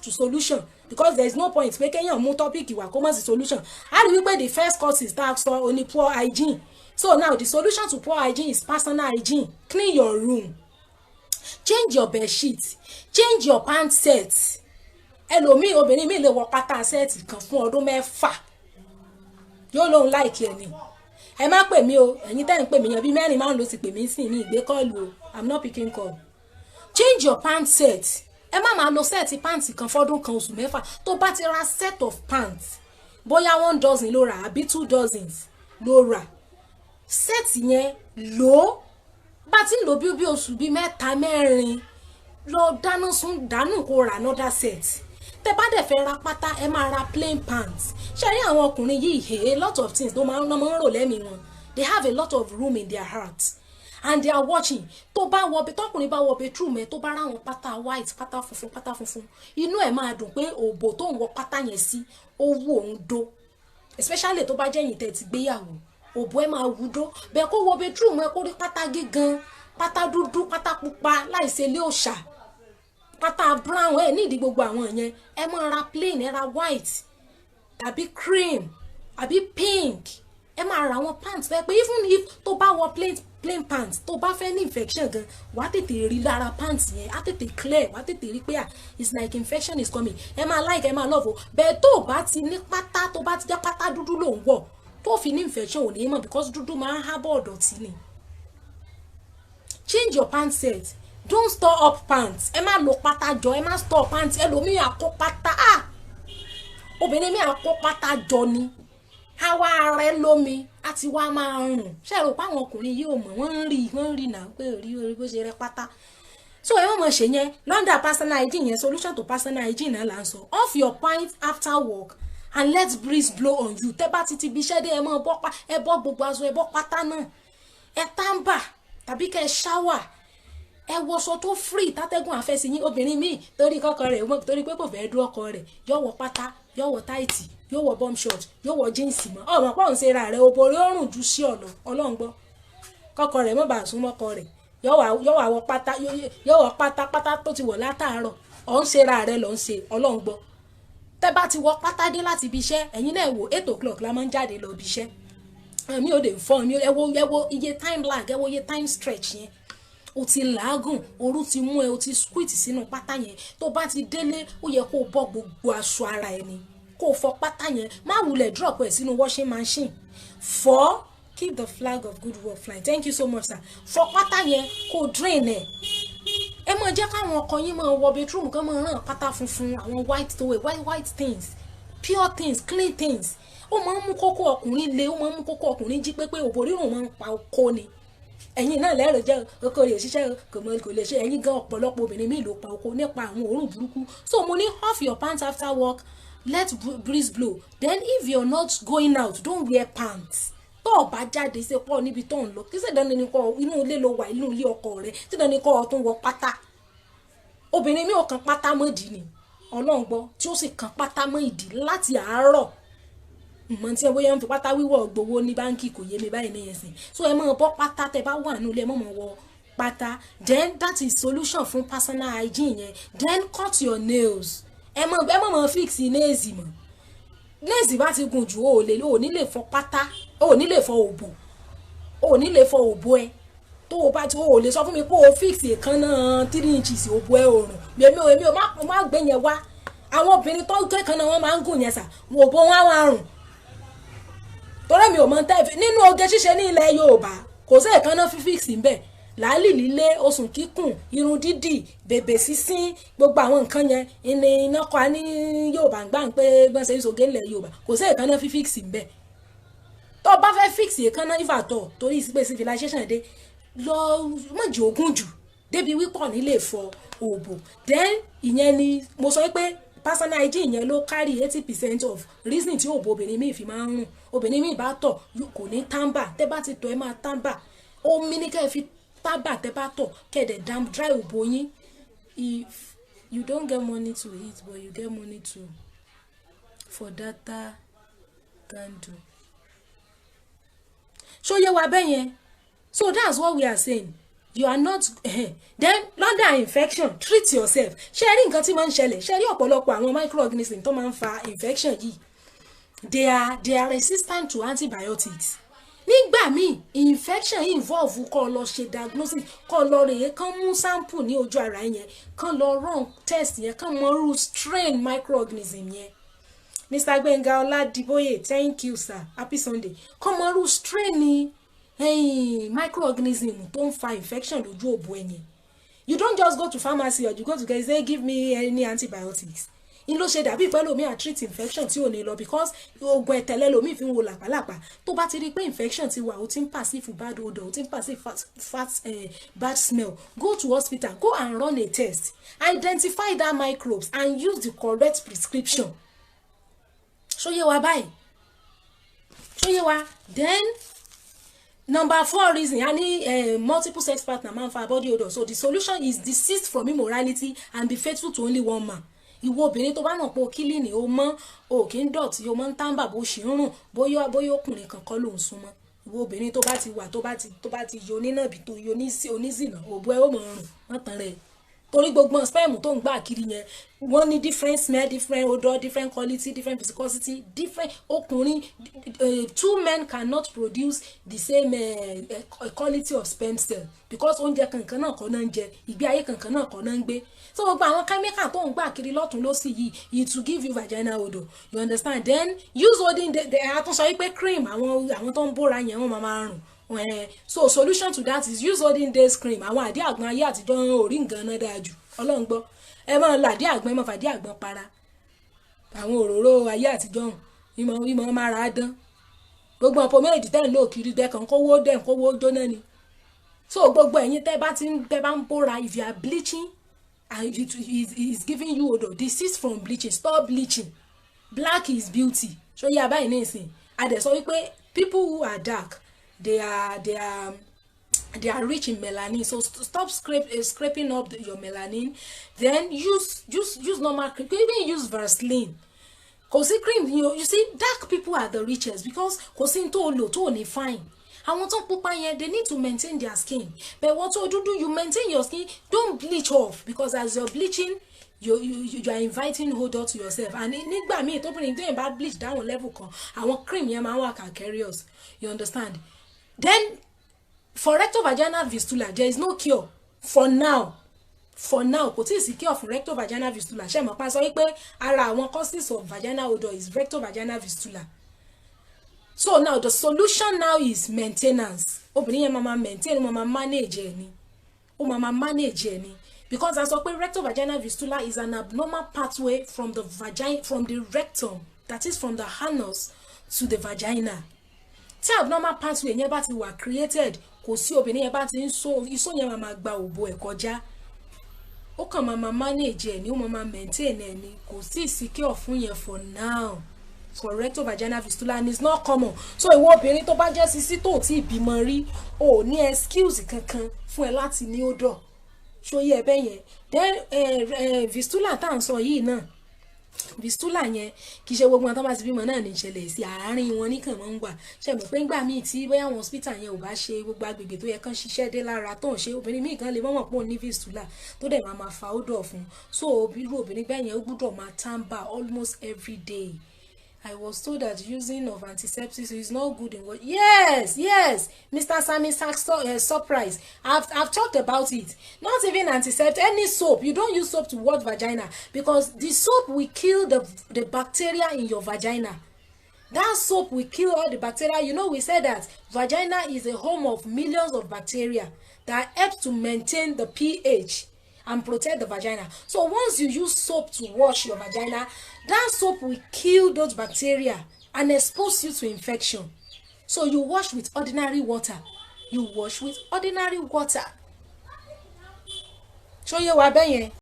to solution because there is no point pé kéèyàn mú topic ìwà kó má sí solution. A rí wípé the first causes that sọ only poor hygiene. So now the solution to poor hygiene is personal hygiene. Clean your room, change your bed sheet, change your pant set. Ẹlòmíì obìnrin mi lè wọ pátá set kan fún ọdún mẹ́fà yóò lóun like ẹ ni. Ẹ má pè mí o, ẹ̀yin tẹ́ ń pè mí yan bí mẹ́rin márùn ló ti pè mí sí ní ìgbé kọ́ọ̀lù o, I'm not picking call. Change your pant set. Ẹ má máa lo set pants kan fọ́dún kan oṣù mẹ́fà. Tó bá ti ra set of pants bóyá 1 dozen ló rà àbí 2 dozens ló rà, set yẹn lò bá ti ń lò bí oṣù bí mẹ́ta mẹ́rin lọ dáná sun dànù kó ra another set. Tẹ́ bá dẹ̀ fẹ́ ra pátá ẹ máa ra plain pants. Ṣé rí àwọn ọkùnrin yìí a lot of things ló máa ń rò lẹ́mìí wọn. They have a lot of room in their hearts and they are watching. Tó bá wọ tọkùnrin bá wọ bedroom ẹ tó bá ráwọn pátá white pátá funfun inú ẹ máa dùn pé òbò tó ń wọ pátá yẹn sí ó wù òun dó, especially tó bá jẹ́yìn tẹ́ ti gbéyàwó òbò ẹ máa wù dó. Bẹ́ẹ̀ kó wọ bedroom ẹ kó rí pátá gígan pátá dúdú pátá pupa láìṣe ilé òòṣà pátá brown ẹ nídìí gbogbo àwọn yẹn. Ẹ máa ra plain, ẹ ra white àbí cream àbí pink. Ẹ máa ra àwọn pants fẹ́ pé even if tó bá wọ plain pants tó bá fẹ́ ní infection gan wàá tètè rí lára pants yẹn á tètè clear, wàá tètè rí pé it's like infection is coming. Ẹ máa like ẹ máa love o. Bẹ́ẹ̀ tó bá ti ní pátá tó bá ti jẹ́ pátá dúdú ló ń wọ̀ tó fi ní infection ò ní mọ̀ because dúdú máa ń hábọ̀ ọ̀dọ̀tí ni. Change your pant set. Don't store up pants. Ẹ má lo pátá jọ, ẹ má store pants. Ẹlòmíì àkó pátá obìnrin mi àkó pátá jọ ni àwa rẹ lómi àti wá máa rùn. Ṣé rò pé àwọn ọkùnrin yìí ò mọ̀ wọ́n rí náà pé orí bó ṣe rẹ pátá. So ẹ mọ̀ ṣe yẹn London personal hygiene yẹn solution to personal hygiene náà là ń sọ. Off your pint after work and let breeze blow on you. Tẹ́ bá ti bí iṣẹ́ dé ẹ mọ̀ ẹ bọ́ gbogbo aṣọ ẹ bọ́ pátá náà. Ẹ tàǹbà tàbí kẹ́ shower. Ẹ wọṣọ tó free tátẹ́gùn àfẹ́sí yín. Obìnrin míì torí kọ́kọ́ rẹ̀ torí pé kò fẹ́ dú ọkọ rẹ̀ yóò wọ pátá yóò wọ táìtì yóò wọ bomb short yóò wọ jíǹsì mọ́ ọmọ pọ̀ ń ṣe ra rẹ̀ obìnrin òórùn jù sí ọ̀nà ọlọ́ngbọ́ kọ́kọ́ rẹ̀ mọ́ bá sún mọ́kọ rẹ̀ yóò wọ pátá tó ti wọ̀ látàárọ̀ ọ̀ ń ṣe ra rẹ̀ lọ́ ń ṣe ọlọ́ngbọ́. Tẹ́ bá ti wọ pátá dé láti ibi iṣẹ́ ẹ̀yin náà wò 8 o'clock la máa ń jáde lọ ibi iṣẹ́ mi ò dé fọ́ mi ẹ wo iye time lag ẹ wo iye time stretch yẹn o ti làágùn orú ti mú ẹ o ti squeeze sínú pátá yẹn tó bá ti délé ó yẹ kó bọ́ gbogbo aṣọ ara ẹni kó fọ pátá yẹn má wulẹ̀ drop ẹ̀ sínú washing machine fọ keep the flag of good work flying. Thank you so much sir. Fọ pátá yẹn kó drain ẹ̀ ẹ mọ̀ jẹ́ káwọn ọkọ yín máa wọ bedroom kan máa rán pátá funfun àwọn white things pure things clean things. Ó máa ń mú kókó ọkùnrin le ó máa ń mú kókó ọkùnrin jí pépé òbò rírùn máa ń pa okó ni. Ẹ̀yin náà lẹ́rọ jẹ́ ọkọ rẹ̀ ṣiṣẹ́ kò lè ṣe ẹ̀yin gan ọ̀pọ̀lọpọ̀ obìnrin mi ló pa oko nípa àwọn òórùn burúkú. So mo ní off your pants after work let breeze blow. Then if you're not going out don't wear pants. Tó o bá jáde ṣe pọ̀ níbi tó ń lọ kí ṣe dandan ni kó inú ilé ló wà inú ilé ọkọ rẹ̀ tí dandan ni kó o tún wọ pátá. Obìnrin mi ò kan pátá mọ́ ìdí ni ọlọ́ngbọ́ tí ó sì kan pátá mọ́ ìdí láti àárọ̀ mọ̀ tí ẹ bóyá ń fi pátá wíwọ̀ gbowó ní báńkì kò yé mi báyìí ní ẹ̀sìn. So ẹ máa bọ́ pátá tẹ bá wà nínú ilé ẹ máa wọ pátá. Then that is solution fún personal hygiene yẹn. Then cut your nails. Ẹ máa fix nails mọ́. Nails bá ti gùn jù o ní lè fọ pátá o ní lè fọ òbò o ní lè fọ òbò ẹ tó o bá ti o lè sọ fún mi pé o fix èékánná 3 inches òbò ẹ òrùn èmi ò má gbé yẹn wá. Àwọn obìnrin tó kéèkánná wọn máa ń gùn yẹn sà òbò wọn á wá rùn torí mi ò mọ̀ tẹ́ nínú oge ṣíṣe ní ilẹ̀ Yorùbá kò sí èékánná fífix ńbẹ̀ làálì lílé osùn kíkùn irun dídì bèbè sísín gbogbo àwọn nǹkan yẹn ìní iná kọ́ ní Yorùbá ń gbà ń pé gbọ́n ṣe ń soge ńlẹ̀ Yorùbá kò sí èékánná fífix ńbẹ̀ tó bá fẹ́ fix èékánná ìfàtọ̀ torí ìsìpè civilization dé lọ mọ̀jì ogún jù débi wípọ̀ nílé fọ òbò. Then ìyẹn ni mo sọ pé personal hygiene yẹn ló carry 80% of reason tí òbò obìnrin mi fi máa ń rùn. Obìnrin mi bá tọ̀ kò ní tàǹbà tẹ́ bá ti tọ̀ ẹ máa tàǹbà omi ní kẹ́ fi tàǹbà tẹ́ bá tọ̀ kẹ́dẹ̀ dam dry òbò yín. If you don't get money to eat but you get money for data candle. Ṣó yé wa bẹ́ẹ̀ yẹn. So that's what we are saying. you are not then London infection treat yourself. ṣé rí nǹkan tí máa ń ṣẹlẹ̀, ṣé rí ọ̀pọ̀lọpọ̀ àwọn microorganism tó máa ń fa infection yìí, they are resistant to antibiotics. Nígbà míì infection involve kó lọ ṣe diagnosis, kó lọ rèé kán mú sample ní ojú ara yẹn, kán lọ run test yẹn, kán mọ irú strain microorganism yẹn. Mr. Gbenga Oladiboye, thank you sir, happy Sunday. Kán mọ irú strain ni microorganism tó ń fa infection lójú òbò ẹ̀yìn. You don't just go to pharmacy or you go to get say give me any antibiotics. In ló ṣe dàbí pé lómi à treat infection tí ò ní lọ because oògùn ẹ̀tẹ̀lẹ̀ lómi fi ń wo làpálàpá. Tó bá ti rí pé infection ti wà, ó ti ń perceive bad odor, ó ti ń perceive bad smell, go to hospital, go and run a test, identify that microbes and use the correct prescription. Ṣóyé wa báyìí, ṣóyé wa. Then number 4 reason, any multiple sex partner man for body odor. So the solution is desist from immorality and be faithful to only one man. Ìwọ obìnrin tó bá mọ̀ pé o kílì ní o mọ́, o kì í dọ̀tí, o mọ́ ń tàǹbà bó ṣe ń rùn, bóyá ọkùnrin kankan ló ń súnmọ́. Ìwọ obìnrin tó bá ti wà, tó bá ti yọ onínàbì tó yọ onízìnà, òbú ẹ ó mọ̀ rùn, wọ́n tàn rẹ̀. Torí gbogbo sperm tó ń gbà kiri yẹn, wọ́n ní different smell, different odor, different quality, different viscosity, different ọkùnrin. 2 men cannot produce the same quality of sperm cell because oúnjẹ kankan náà kọ́ náà ń jẹ, ìgbé ayé kankan náà kọ́ náà ń gbé. So gbogbo àwọn chemical tó ń gbà kiri lọ́tún lósì yìí, it will give you vaginal odor, you understand. Then use holding àtúnṣe wípé cream àwọn tó ń bóra yẹn wọ́n máa rùn. So solution to that is use olden days cream. Àwọn àdí àgbọn ayé àtijọ́ orí nǹkan náà dáa jù, Ọlọ́run gbọ́. Ẹ máa lo àdí àgbọn, ẹ máa fàdí àgbọn para. Àwọn òróró ayé àtijọ́ ìmọ̀ máa ra dán. Gbogbo ọ̀pọ̀ méjì tẹ́ ń lò kiri dẹ́kan kówó jóná ni. So gbogbo ẹ̀yin tẹ́ bá ń bóra, if you are bleaching and it is giving you odor, desist from bleaching, stop bleaching. Black is beauty. So yà báyìí ní ìsìn. Adẹ̀ sọ wípé people who are dark, they are rich in melanin. So stop scraping up your melanin. Then use normal cream. You can even use Vaseline. Cause cream, you see, dark people are the richest because cause in to fine. And what pupa here, they need to maintain their skin. But what to do, you maintain your skin. Don't bleach off because as you're bleaching, you are inviting odor to yourself. And nígbà míì tó bìnrin doing bad bleach down level kan, àwọn cream yẹn máa wà carriers. You understand? Then for rectovaginal fistula, there is no cure for now. Kò tí ì sí cure for rectovaginal fistula. Ṣé mo pa sọ wípé ara àwọn causes of vaginal odor is rectovaginal fistula. So now the solution now is maintenance. Obìnrin yẹn máa maintain, máa manage ẹni. Ó máa manage ẹni. Because as I rectovaginal fistula is an abnormal pathway from the rectum, that is from the anus to the vagina. Tí abnormal pathway yẹn bá ti wà created, kò sí obìnrin yẹn bá ti ń so iṣó yẹn máa gba òbò ẹ̀ kọjá. Ó kàn máa manage ẹ̀ ní, ó máa maintain ẹ̀ ní, kò sí secure fún yẹn for now. For rectovaginal fistula, and it's not common. So ìwọ obìnrin tó bá jẹ́ sisi tó ti bímọ rí, o ní excuse kankan fún ẹ láti ní odor. So yẹ bẹ́ẹ̀ yẹn. Then fistula tá à ń sọ yìí náà, fistula yẹn kì í ṣe gbogbo àwọn tó bá ti bímọ náà ní ìṣẹ̀lẹ̀ sí àárín wọn nìkan máa ń wà. Ṣé mọ̀ pé ńgbà míì tí bóyá àwọn hospital yẹn ò bá ṣe gbogbo agbègbè tó yẹ kán ṣiṣẹ́ dé lára tó ń ṣe, obìnrin míì kan lè mọ̀ pé ó ní fistula tó dẹ̀ máa fa odor fún. So irú obìnrin bẹ́ẹ̀ yẹn ó gbọ́dọ̀ máa tàǹbà almost every day. I was told that using of antiseptics is not good in what. Yes, Mr. Sami surprise. I've talked about it. Not even antiseptic, any soap. You don't use soap to wash vagina because the soap will kill the bacteria in your vagina. That soap will kill all the bacteria. You know, we said that vagina is a home of millions of bacteria that helps to maintain the pH and protect the vagina. So once you use soap to wash your vagina, that soap will kill those bacteria and expose you to infection. So you wash with ordinary water. So you wa bẹ́yẹn.